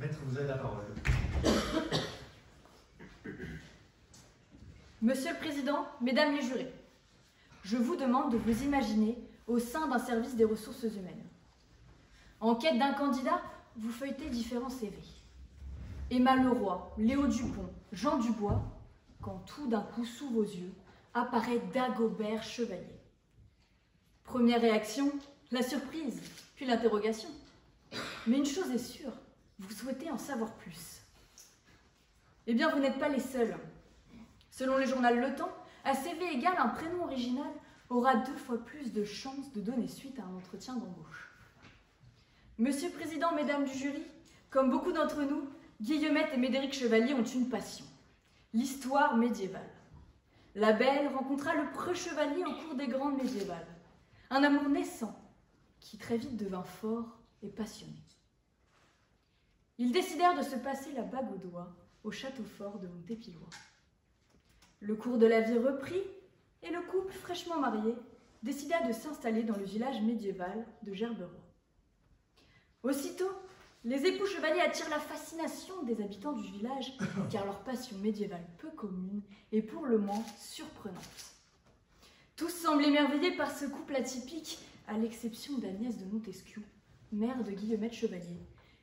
Maître, vous avez la parole. Monsieur le Président, Mesdames les jurés, je vous demande de vous imaginer au sein d'un service des ressources humaines. En quête d'un candidat, vous feuilletez différents CV. Emma Leroy, Léo Dupont, Jean Dubois, quand tout d'un coup, sous vos yeux, apparaît Dagobert Chevalier. Première réaction, la surprise, puis l'interrogation. Mais une chose est sûre, vous souhaitez en savoir plus. Eh bien, vous n'êtes pas les seuls. Selon le journal Le Temps, à CV égal, un prénom original aura 2 fois plus de chances de donner suite à un entretien d'embauche. Monsieur le Président, Mesdames du jury, comme beaucoup d'entre nous, Guillemette et Médéric Chevalier ont une passion, l'histoire médiévale. La belle rencontra le preux chevalier au cours des grandes médiévales, un amour naissant qui très vite devint fort et passionné. Ils décidèrent de se passer la bague au doigt au château fort de Montépillois. Le cours de la vie reprit et le couple fraîchement marié décida de s'installer dans le village médiéval de Gerberoy. Aussitôt, les époux chevaliers attirent la fascination des habitants du village car leur passion médiévale peu commune est pour le moins surprenante. Tous semblent émerveillés par ce couple atypique, à l'exception d'Agnès de Montesquiou, mère de Guillemette Chevalier,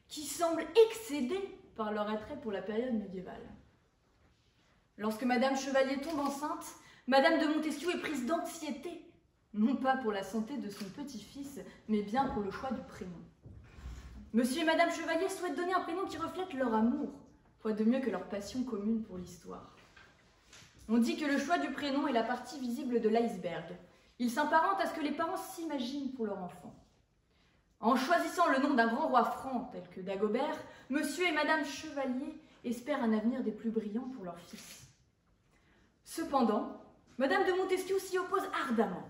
qui semble excédée par leur attrait pour la période médiévale. Lorsque Madame Chevalier tombe enceinte, Madame de Montesquiou est prise d'anxiété, non pas pour la santé de son petit-fils, mais bien pour le choix du prénom. Monsieur et Madame Chevalier souhaitent donner un prénom qui reflète leur amour, quoi de mieux que leur passion commune pour l'histoire. On dit que le choix du prénom est la partie visible de l'iceberg. Il s'apparente à ce que les parents s'imaginent pour leur enfant. En choisissant le nom d'un grand roi franc tel que Dagobert, Monsieur et Madame Chevalier espèrent un avenir des plus brillants pour leur fils. Cependant, Madame de Montesquiou s'y oppose ardemment,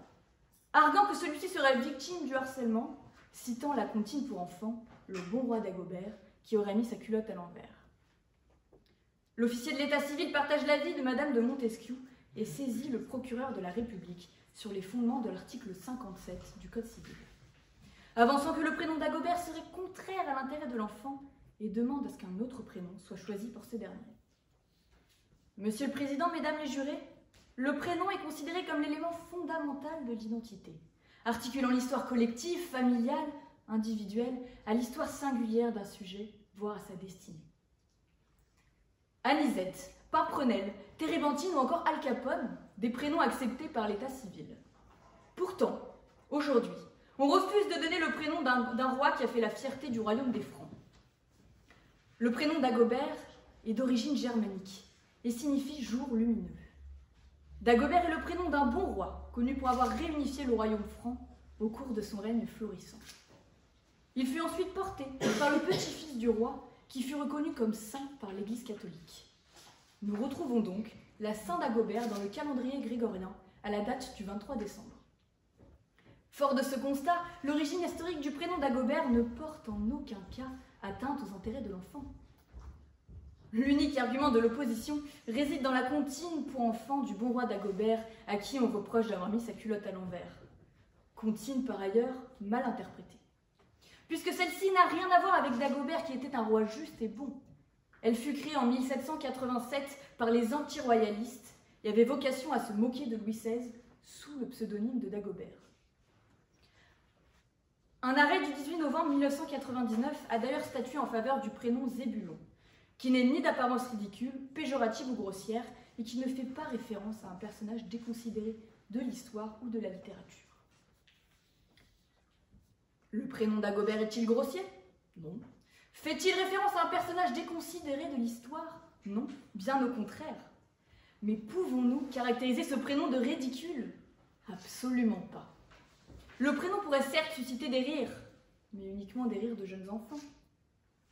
arguant que celui-ci serait victime du harcèlement, citant la comptine pour enfants, le bon roi Dagobert, qui aurait mis sa culotte à l'envers. L'officier de l'état civil partage l'avis de Madame de Montesquiou et saisit le procureur de la République sur les fondements de l'article 57 du Code civil, avançant que le prénom Dagobert serait contraire à l'intérêt de l'enfant et demande à ce qu'un autre prénom soit choisi pour ce dernier. Monsieur le Président, Mesdames les jurés, le prénom est considéré comme l'élément fondamental de l'identité, articulant l'histoire collective, familiale, individuelle, à l'histoire singulière d'un sujet, voire à sa destinée. Anisette, Pimprenel, Térébenthine ou encore Al Capone, des prénoms acceptés par l'état civil. Pourtant, aujourd'hui, on refuse de donner le prénom d'un roi qui a fait la fierté du royaume des Francs. Le prénom Dagobert est d'origine germanique et signifie jour lumineux. Dagobert est le prénom d'un bon roi, connu pour avoir réunifié le royaume franc au cours de son règne florissant. Il fut ensuite porté par le petit-fils du roi, qui fut reconnu comme saint par l'Église catholique. Nous retrouvons donc la Saint-Dagobert dans le calendrier grégorien à la date du 23 décembre. Fort de ce constat, l'origine historique du prénom Dagobert ne porte en aucun cas atteinte aux intérêts de l'enfant. L'unique argument de l'opposition réside dans la comptine pour enfants du bon roi Dagobert, à qui on reproche d'avoir mis sa culotte à l'envers. Comptine par ailleurs mal interprétée, puisque celle-ci n'a rien à voir avec Dagobert qui était un roi juste et bon. Elle fut créée en 1787 par les anti-royalistes et avait vocation à se moquer de Louis XVI sous le pseudonyme de Dagobert. Un arrêt du 18 novembre 1999 a d'ailleurs statué en faveur du prénom Zébulon, qui n'est ni d'apparence ridicule, péjorative ou grossière, et qui ne fait pas référence à un personnage déconsidéré de l'histoire ou de la littérature. Le prénom Dagobert est-il grossier? Non. Fait-il référence à un personnage déconsidéré de l'histoire? Non, bien au contraire. Mais pouvons-nous caractériser ce prénom de ridicule? Absolument pas. Le prénom pourrait certes susciter des rires, mais uniquement des rires de jeunes enfants.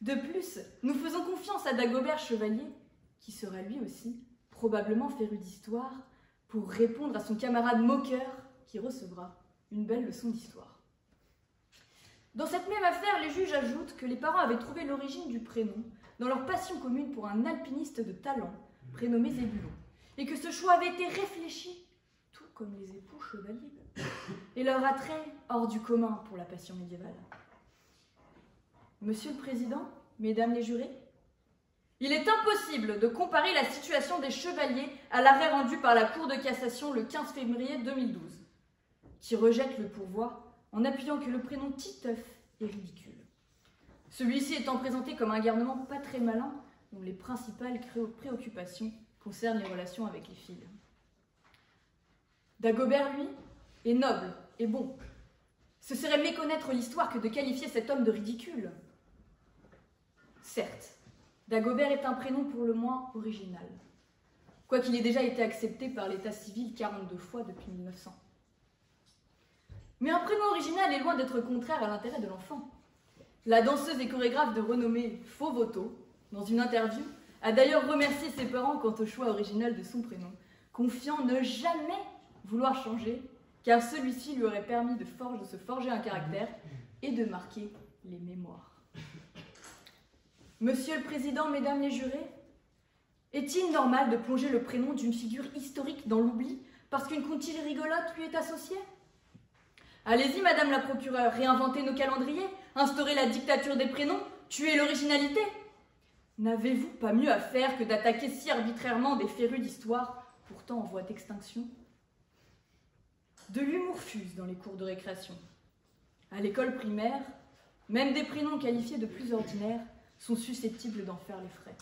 De plus, nous faisons confiance à Dagobert Chevalier, qui sera lui aussi probablement féru d'histoire, pour répondre à son camarade moqueur, qui recevra une belle leçon d'histoire. Dans cette même affaire, les juges ajoutent que les parents avaient trouvé l'origine du prénom dans leur passion commune pour un alpiniste de talent prénommé Zébulon, et que ce choix avait été réfléchi, tout comme les époux chevaliers, et leur attrait hors du commun pour la passion médiévale. Monsieur le Président, mesdames les jurés? Il est impossible de comparer la situation des chevaliers à l'arrêt rendu par la Cour de cassation le 15 février 2012, qui rejette le pourvoi en appuyant que le prénom Titeuf est ridicule. Celui-ci étant présenté comme un garnement pas très malin, dont les principales préoccupations concernent les relations avec les filles. Dagobert, lui, est noble et bon. Ce serait méconnaître l'histoire que de qualifier cet homme de ridicule. Certes, Dagobert est un prénom pour le moins original, quoiqu'il ait déjà été accepté par l'état civil 42 fois depuis 1900. Mais un prénom original est loin d'être contraire à l'intérêt de l'enfant. La danseuse et chorégraphe de renommée Fauvoto, dans une interview, a d'ailleurs remercié ses parents quant au choix original de son prénom, confiant ne jamais vouloir changer, car celui-ci lui aurait permis de se forger un caractère et de marquer les mémoires. Monsieur le Président, Mesdames les jurés, est-il normal de plonger le prénom d'une figure historique dans l'oubli parce qu'une comptine rigolote lui est associée? Allez-y, Madame la procureure, réinventez nos calendriers, instaurez la dictature des prénoms, tuez l'originalité. N'avez-vous pas mieux à faire que d'attaquer si arbitrairement des férus d'histoire, pourtant en voie d'extinction? De l'humour fuse dans les cours de récréation. À l'école primaire, même des prénoms qualifiés de plus ordinaires sont susceptibles d'en faire les frais.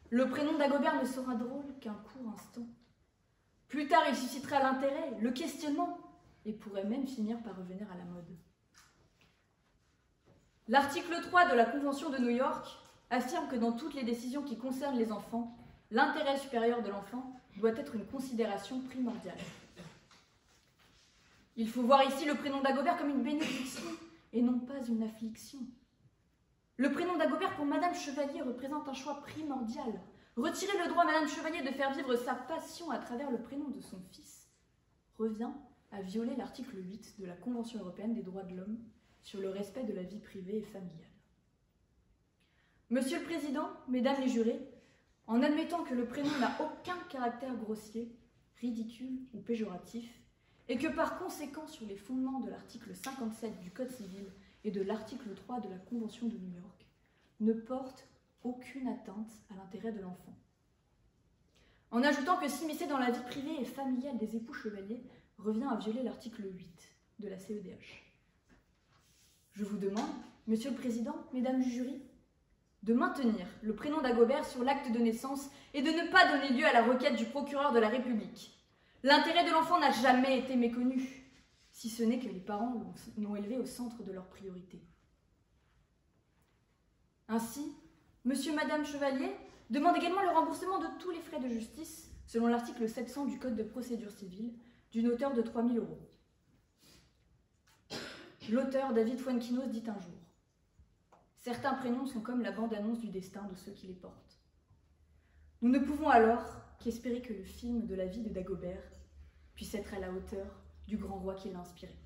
Le prénom Dagobert ne sera drôle qu'un court instant. Plus tard, il suscitera l'intérêt, le questionnement, et pourrait même finir par revenir à la mode. L'article 3 de la Convention de New York affirme que dans toutes les décisions qui concernent les enfants, l'intérêt supérieur de l'enfant doit être une considération primordiale. Il faut voir ici le prénom Dagobert comme une bénédiction et non pas une affliction. Le prénom Dagobert pour Madame Chevalier représente un choix primordial. Retirer le droit à Madame Chevalier de faire vivre sa passion à travers le prénom de son fils revient à violer l'article 8 de la Convention européenne des droits de l'homme sur le respect de la vie privée et familiale. Monsieur le Président, Mesdames les jurés, en admettant que le prénom n'a aucun caractère grossier, ridicule ou péjoratif, et que par conséquent, sur les fondements de l'article 57 du Code civil et de l'article 3 de la Convention de New York, ne porte aucune atteinte à l'intérêt de l'enfant. En ajoutant que s'immiscer dans la vie privée et familiale des époux chevaliers revient à violer l'article 8 de la CEDH. Je vous demande, Monsieur le Président, Mesdames du jury, de maintenir le prénom Dagobert sur l'acte de naissance et de ne pas donner lieu à la requête du procureur de la République. L'intérêt de l'enfant n'a jamais été méconnu, si ce n'est que les parents l'ont élevé au centre de leurs priorités. Ainsi, Monsieur et Madame Chevalier demandent également le remboursement de tous les frais de justice, selon l'article 700 du Code de procédure civile, d'une hauteur de 3 000 €. L'auteur David Fuenquinos dit un jour « Certains prénoms sont comme la bande-annonce du destin de ceux qui les portent. Nous ne pouvons alors qu'espérer que le film de la vie de Dagobert puisse être à la hauteur du grand roi qui l'a inspiré. »